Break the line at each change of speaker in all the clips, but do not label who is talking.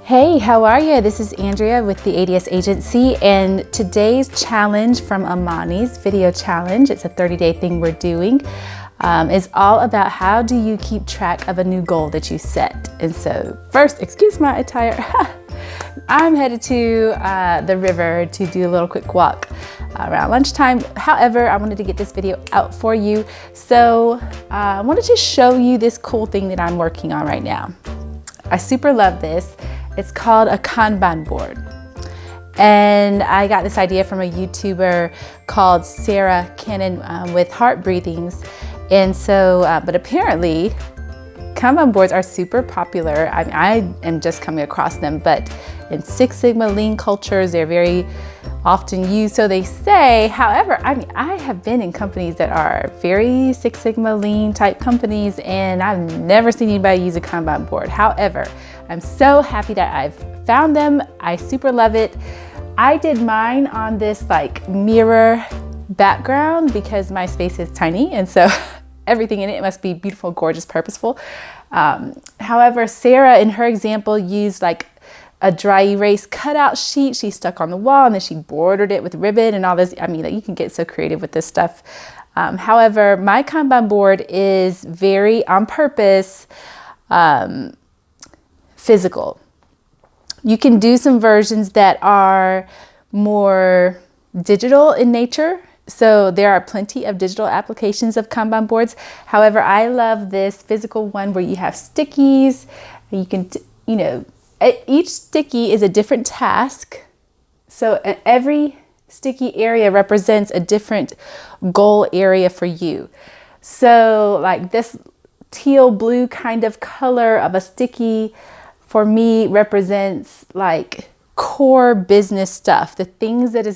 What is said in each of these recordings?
Hey, how are you? This is Andrea with the ADS Agency, and today's challenge from Amani's video challenge, it's a 30-day thing we're doing, is all about how do you keep track of a new goal that you set. And so first, excuse my attire, I'm headed to the river to do a little quick walk around lunchtime. However, I wanted to get this video out for you. So I wanted to show you this cool thing that I'm working on right now. I super love this. It's called a Kanban board. And I got this idea from a YouTuber called Sarah Cannon with Heart Breathings. And so, but apparently Kanban boards are super popular. I am just coming across them, but in Six Sigma lean cultures, they're very often used, so they say. However, I have been in companies that are very Six Sigma lean type companies, and I've never seen anybody use a Kanban board. However, I'm so happy that I've found them. I super love it. I did mine on this like mirror background because my space is tiny, and so everything in it must be beautiful, gorgeous, purposeful. However, Sarah in her example used like a dry erase cutout sheet she stuck on the wall, and then she bordered it with ribbon and all this. I mean, you can get so creative with this stuff. However, my Kanban board is very on purpose physical. You can do some versions that are more digital in nature. So there are plenty of digital applications of Kanban boards. However, I love this physical one where you have stickies. You can, each sticky is a different task. So every sticky area represents a different goal area for you. So like this teal blue kind of color of a sticky for me represents like core business stuff, the things that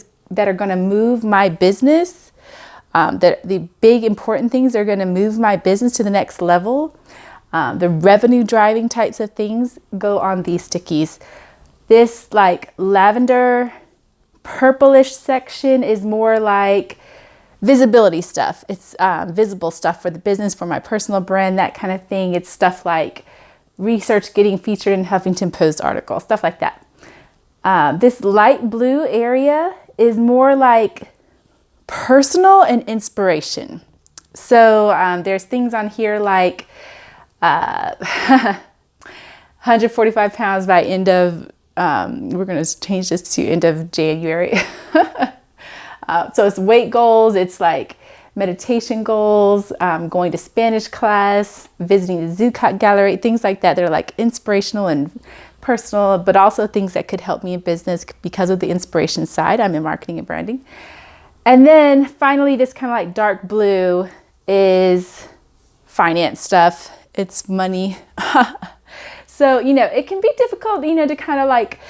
are going to move my business, the big important things that are going to move my business to the next level. The revenue driving types of things go on these stickies. This like lavender purplish section is more like visibility stuff. It's visible stuff for the business, for my personal brand, that kind of thing. It's stuff like research getting featured in Huffington Post articles, stuff like that. This light blue area is more like personal and inspiration. So there's things on here like 145 pounds by end of, we're going to change this to end of January. So it's weight goals. It's like meditation goals, going to Spanish class, visiting the Zuccotti Gallery, things like that. They're like inspirational and personal, but also things that could help me in business because of the inspiration side. I'm in marketing and branding. And then finally, this kind of like dark blue is finance stuff. It's money. So, it can be difficult, to kind of like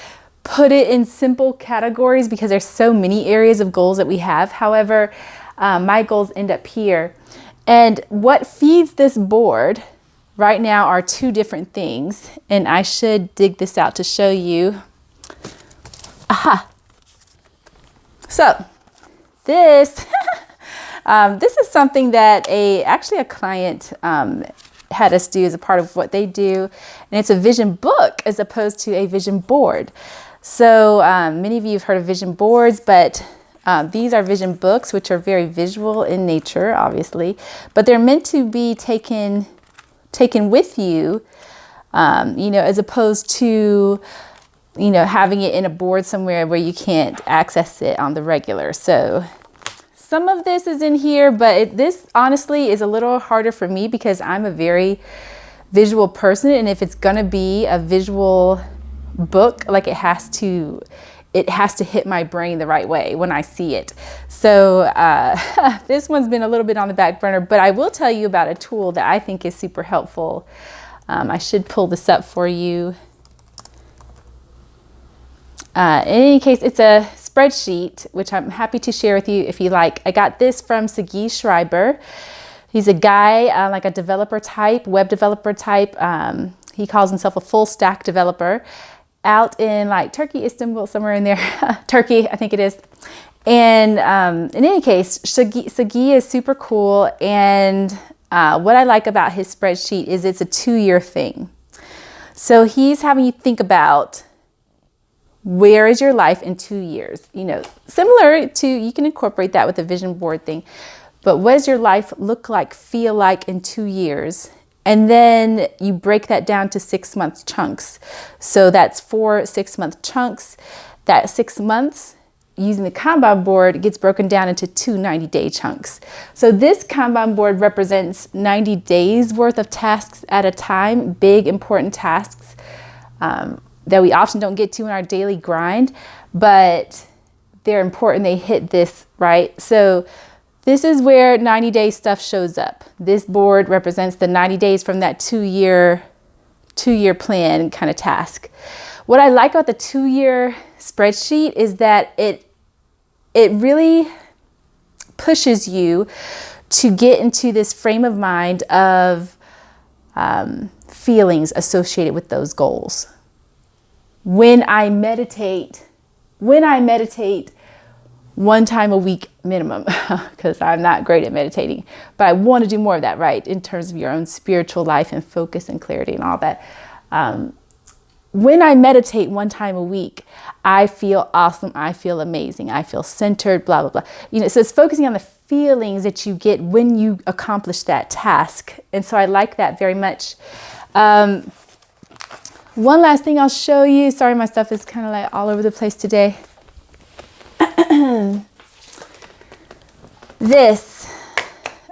put it in simple categories because there's so many areas of goals that we have. However, my goals end up here. And what feeds this board right now are two different things. And I should dig this out to show you. Aha. So this, this is something that actually a client had us do as a part of what they do. And it's a vision book as opposed to a vision board. So many of you have heard of vision boards, but these are vision books, which are very visual in nature, obviously, but they're meant to be taken with you, as opposed to, having it in a board somewhere where you can't access it on the regular. So some of this is in here, but this honestly is a little harder for me because I'm a very visual person. And if it's going to be a visual book, like it has to hit my brain the right way when I see it. So this one's been a little bit on the back burner, but I will tell you about a tool that I think is super helpful. I should pull this up for you. In any case, it's a spreadsheet, which I'm happy to share with you if you like. I got this from Sagi Schreiber. He's a guy, like a developer type, web developer type. He calls himself a full stack developer out in like Turkey, Istanbul, somewhere in there. Turkey, I think it is. And in any case, Sagi is super cool. And what I like about his spreadsheet is it's a 2-year thing. So he's having you think about Where is your life in 2 years? You know, similar to, you can incorporate that with the vision board thing, but what does your life look like, feel like in 2 years? And then you break that down to 6-month chunks. So that's 4 6-month chunks. That 6 months using the Kanban board gets broken down into 2 90-day chunks. So this Kanban board represents 90 days worth of tasks at a time, big important tasks that we often don't get to in our daily grind, but they're important. They hit this, right? So this is where 90-day stuff shows up. This board represents the 90 days from that 2-year plan kind of task. What I like about the 2-year spreadsheet is that it really pushes you to get into this frame of mind of feelings associated with those goals. When I meditate 1 time a week minimum, because I'm not great at meditating, but I want to do more of that, right? In terms of your own spiritual life and focus and clarity and all that. When I meditate 1 time a week, I feel awesome. I feel amazing. I feel centered, blah, blah, blah. You know, so it's focusing on the feelings that you get when you accomplish that task. And so I like that very much. One last thing I'll show you. Sorry, my stuff is kind of like all over the place today. This,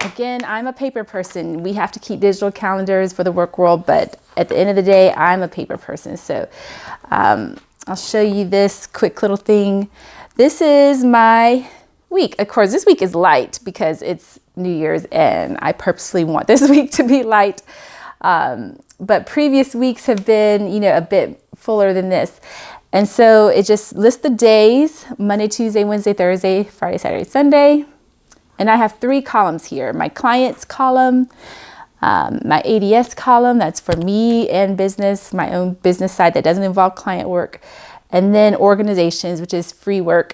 again, I'm a paper person. We have to keep digital calendars for the work world, but at the end of the day, I'm a paper person. So I'll show you this quick little thing. This is my week. Of course, this week is light because it's New Year's and I purposely want this week to be light. But previous weeks have been, you know, a bit fuller than this. And so it just lists the days: Monday, Tuesday, Wednesday, Thursday, Friday, Saturday, Sunday. And I have 3 columns here. My clients column, my ADS column, that's for me and business, my own business side that doesn't involve client work. And then organizations, which is free work.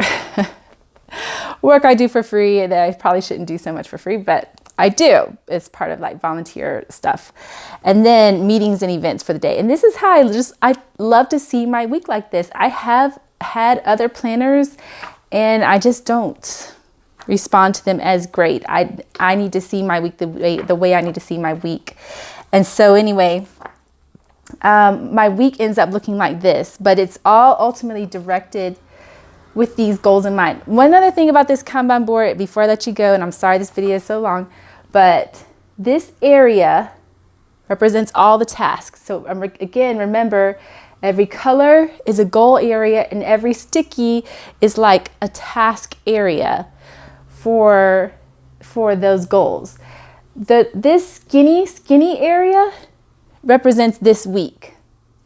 Work I do for free that I probably shouldn't do so much for free, but I do. It's part of like volunteer stuff. And then meetings and events for the day. And this is how I love to see my week like this. I have had other planners and I just don't respond to them as great. I need to see my week the way I need to see my week. And so anyway, my week ends up looking like this, but it's all ultimately directed with these goals in mind. One other thing about this Kanban board before I let you go, and I'm sorry this video is so long, but this area represents all the tasks. So again, remember, every color is a goal area and every sticky is like a task area for those goals. This skinny area represents this week.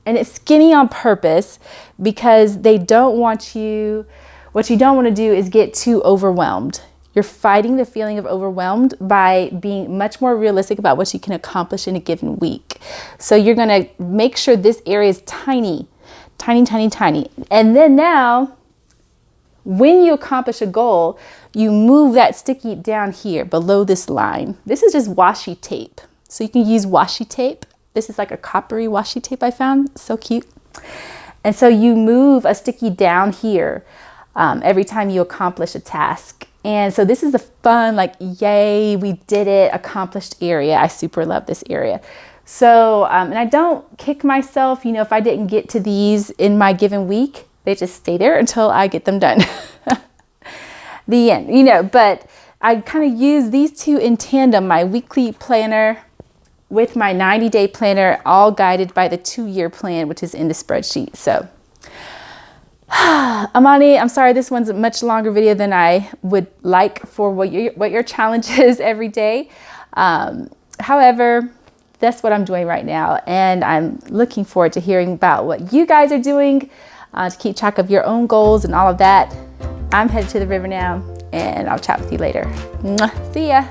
And it's skinny on purpose because they don't want you, what you don't want to do is get too overwhelmed. You're fighting the feeling of overwhelmed by being much more realistic about what you can accomplish in a given week. So you're going to make sure this area is tiny, tiny, tiny, tiny. And then now, when you accomplish a goal, you move that sticky down here below this line. This is just washi tape. So you can use washi tape. This is like a coppery washi tape I found. So cute. And so you move a sticky down here every time you accomplish a task. And so this is the fun, like, yay, we did it, accomplished area. I super love this area. So, and I don't kick myself, you know, if I didn't get to these in my given week, they just stay there until I get them done. The end, you know, but I kind of use these two in tandem, my weekly planner with my 90-day planner, all guided by the 2-year plan, which is in the spreadsheet. So, Amani, I'm sorry, this one's a much longer video than I would like for what your challenge is every day. However, that's what I'm doing right now. And I'm looking forward to hearing about what you guys are doing to keep track of your own goals and all of that. I'm headed to the river now, and I'll chat with you later. Mwah. See ya.